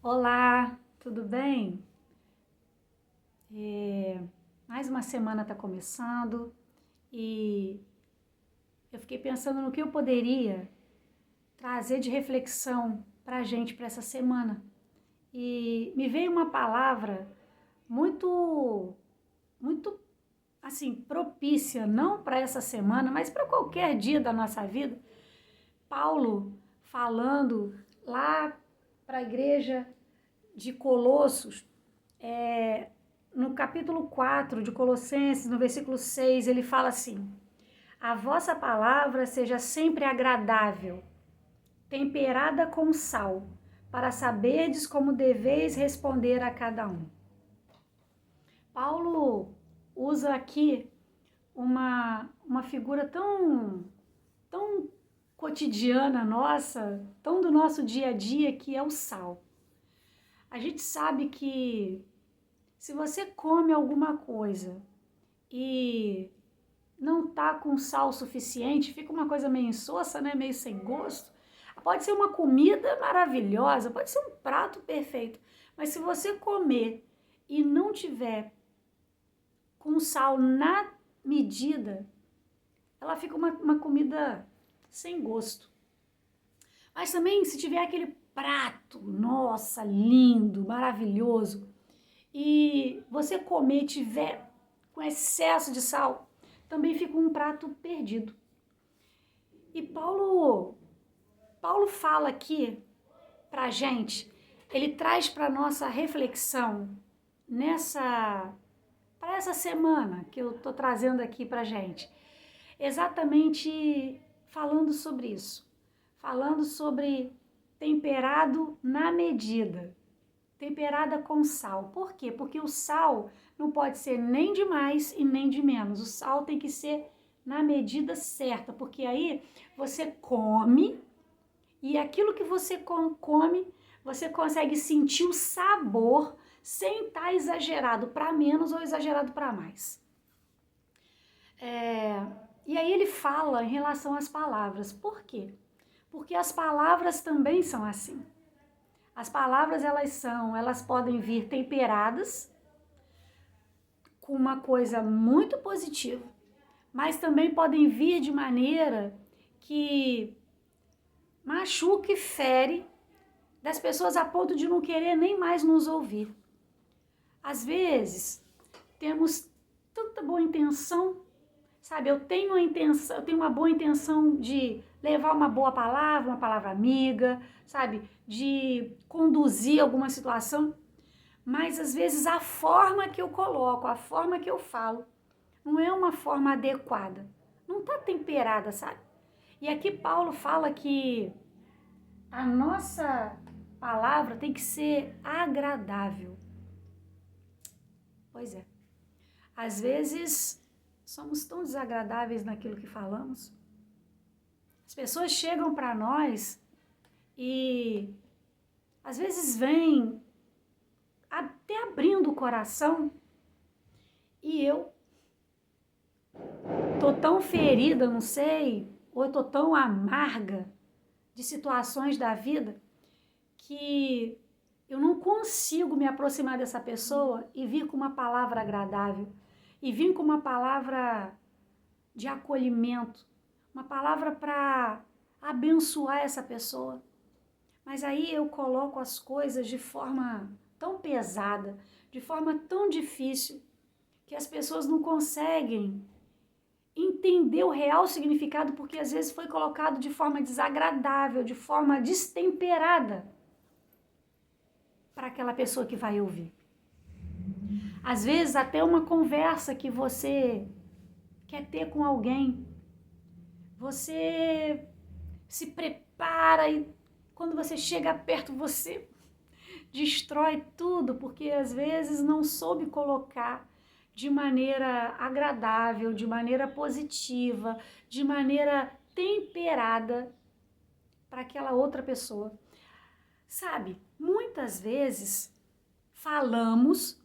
Olá, tudo bem? Mais uma semana está começando e eu fiquei pensando no que eu poderia trazer de reflexão para a gente para essa semana. E me veio uma palavra muito, muito assim, propícia, não para essa semana, mas para qualquer dia da nossa vida. Paulo falando lá para a igreja de Colossos, no capítulo 4 de Colossenses, no versículo 6, ele fala assim: a vossa palavra seja sempre agradável, temperada com sal, para saberdes como deveis responder a cada um. Paulo usa aqui uma figura tão cotidiana nossa, tão do nosso dia a dia, que é o sal. A gente sabe que se você come alguma coisa e não tá com sal suficiente, fica uma coisa meio insossa, né? Meio sem gosto. Pode ser uma comida maravilhosa, pode ser um prato perfeito, mas se você comer e não tiver com sal na medida, ela fica uma comida sem gosto. Mas também se tiver aquele prato, nossa, lindo, maravilhoso, e você comer e tiver com excesso de sal, também fica um prato perdido. E Paulo fala aqui pra gente, ele traz para nossa reflexão para essa semana que eu tô trazendo aqui pra gente, exatamente falando sobre isso, falando sobre temperado na medida, temperada com sal. Por quê? Porque o sal não pode ser nem de mais e nem de menos. O sal tem que ser na medida certa, porque aí você come e aquilo que você come, você consegue sentir o sabor sem estar exagerado para menos ou exagerado para mais. E aí ele fala em relação às palavras. Por quê? Porque as palavras também são assim. As palavras elas podem vir temperadas com uma coisa muito positiva, mas também podem vir de maneira que machuca e fere das pessoas a ponto de não querer nem mais nos ouvir. Às vezes, temos tanta boa intenção, sabe? Eu tenho uma boa intenção de levar uma boa palavra, uma palavra amiga, sabe? De conduzir alguma situação, mas às vezes a forma que eu coloco, a forma que eu falo, não é uma forma adequada, não está temperada, sabe? E aqui Paulo fala que a nossa palavra tem que ser agradável. Pois é, às vezes somos tão desagradáveis naquilo que falamos. As pessoas chegam para nós e às vezes vêm até abrindo o coração e eu tô tão ferida, não sei, ou eu tô tão amarga de situações da vida que eu não consigo me aproximar dessa pessoa e vir com uma palavra agradável, e vir com uma palavra de acolhimento, uma palavra para abençoar essa pessoa. Mas aí eu coloco as coisas de forma tão pesada, de forma tão difícil, que as pessoas não conseguem entender o real significado, porque às vezes foi colocado de forma desagradável, de forma destemperada para aquela pessoa que vai ouvir. Às vezes até uma conversa que você quer ter com alguém, você se prepara e quando você chega perto você destrói tudo, porque às vezes não soube colocar de maneira agradável, de maneira positiva, de maneira temperada para aquela outra pessoa. Sabe, muitas vezes falamos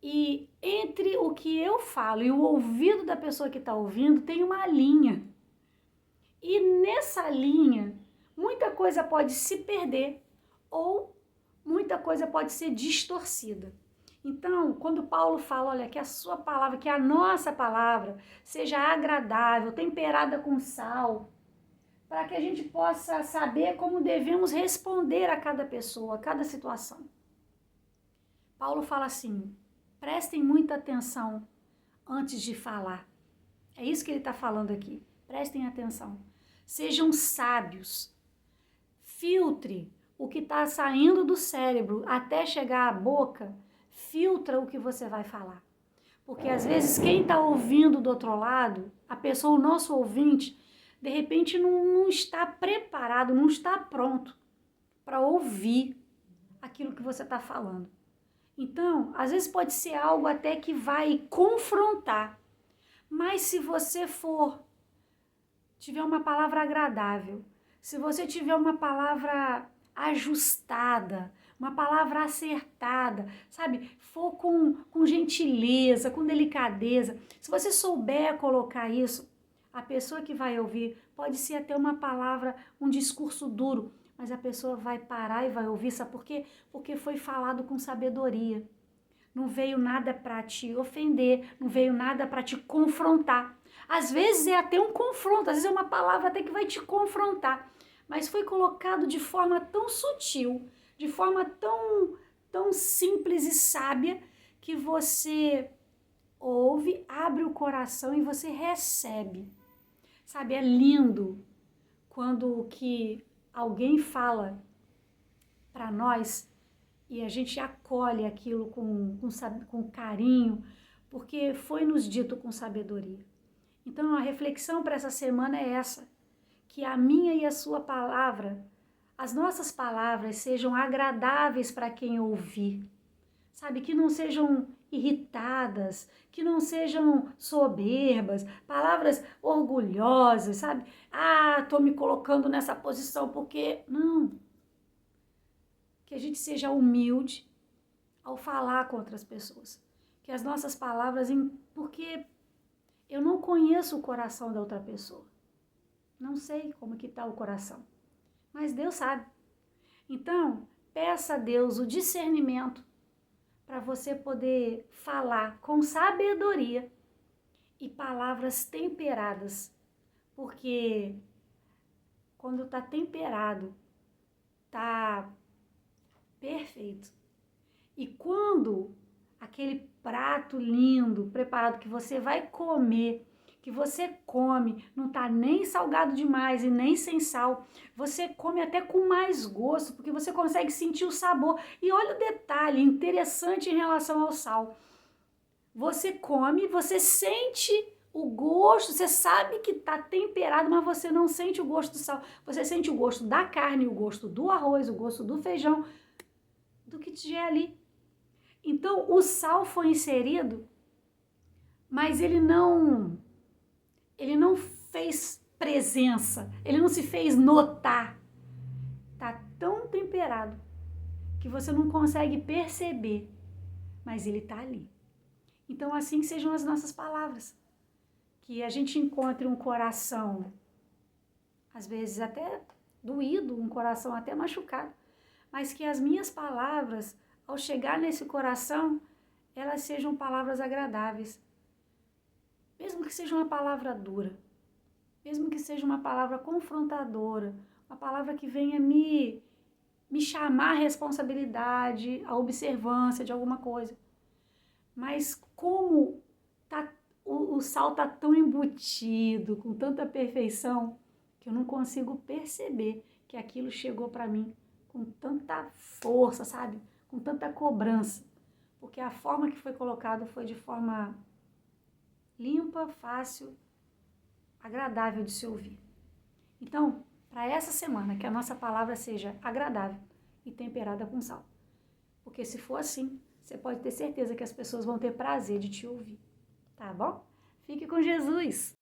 e entre o que eu falo e o ouvido da pessoa que está ouvindo tem uma linha. E nessa linha, muita coisa pode se perder ou muita coisa pode ser distorcida. Então, quando Paulo fala, olha, que a sua palavra, que a nossa palavra seja agradável, temperada com sal, para que a gente possa saber como devemos responder a cada pessoa, a cada situação. Paulo fala assim, prestem muita atenção antes de falar. É isso que ele está falando aqui. Prestem atenção. Sejam sábios. Filtre o que está saindo do cérebro até chegar à boca. Filtra o que você vai falar. Porque às vezes quem está ouvindo do outro lado, a pessoa, o nosso ouvinte, de repente não está preparado, não está pronto para ouvir aquilo que você está falando. Então, às vezes pode ser algo até que vai confrontar. Mas se você tiver uma palavra agradável, se você tiver uma palavra ajustada, uma palavra acertada, sabe? For com gentileza, com delicadeza. Se você souber colocar isso, a pessoa que vai ouvir pode ser até uma palavra, um discurso duro, mas a pessoa vai parar e vai ouvir, sabe por quê? Porque foi falado com sabedoria. Não veio nada para te ofender, não veio nada para te confrontar. Às vezes é até um confronto, às vezes é uma palavra até que vai te confrontar, mas foi colocado de forma tão sutil, de forma tão simples e sábia, que você ouve, abre o coração e você recebe. Sabe, é lindo quando que alguém fala para nós e a gente acolhe aquilo com carinho, porque foi nos dito com sabedoria. Então a reflexão para essa semana é essa, que a minha e a sua palavra, as nossas palavras sejam agradáveis para quem ouvir, sabe? Que não sejam irritadas, que não sejam soberbas, palavras orgulhosas, sabe? Tô me colocando nessa posição porque... Não. Que a gente seja humilde ao falar com outras pessoas. Que as nossas palavras... Porque eu não conheço o coração da outra pessoa. Não sei como que está o coração, mas Deus sabe. Então, peça a Deus o discernimento para você poder falar com sabedoria e palavras temperadas, porque quando está temperado, está perfeito. E quando aquele prato lindo, preparado, que você vai comer, que você come, não tá nem salgado demais e nem sem sal, você come até com mais gosto, porque você consegue sentir o sabor. E olha o detalhe interessante em relação ao sal. Você come, você sente o gosto, você sabe que tá temperado, mas você não sente o gosto do sal. Você sente o gosto da carne, o gosto do arroz, o gosto do feijão, do que tiver ali. Então, o sal foi inserido, mas ele não fez presença, ele não se fez notar. Tá tão temperado que você não consegue perceber, mas ele tá ali. Então, assim sejam as nossas palavras. Que a gente encontre um coração, às vezes até doído, um coração até machucado, mas que as minhas palavras, ao chegar nesse coração, elas sejam palavras agradáveis. Mesmo que seja uma palavra dura, mesmo que seja uma palavra confrontadora, uma palavra que venha me chamar a responsabilidade, a observância de alguma coisa. Mas como o sal está tão embutido, com tanta perfeição, que eu não consigo perceber que aquilo chegou para mim com tanta força, sabe? Com tanta cobrança. Porque a forma que foi colocado foi de forma limpa, fácil, agradável de se ouvir. Então, para essa semana, que a nossa palavra seja agradável e temperada com sal. Porque se for assim, você pode ter certeza que as pessoas vão ter prazer de te ouvir. Tá bom? Fique com Jesus!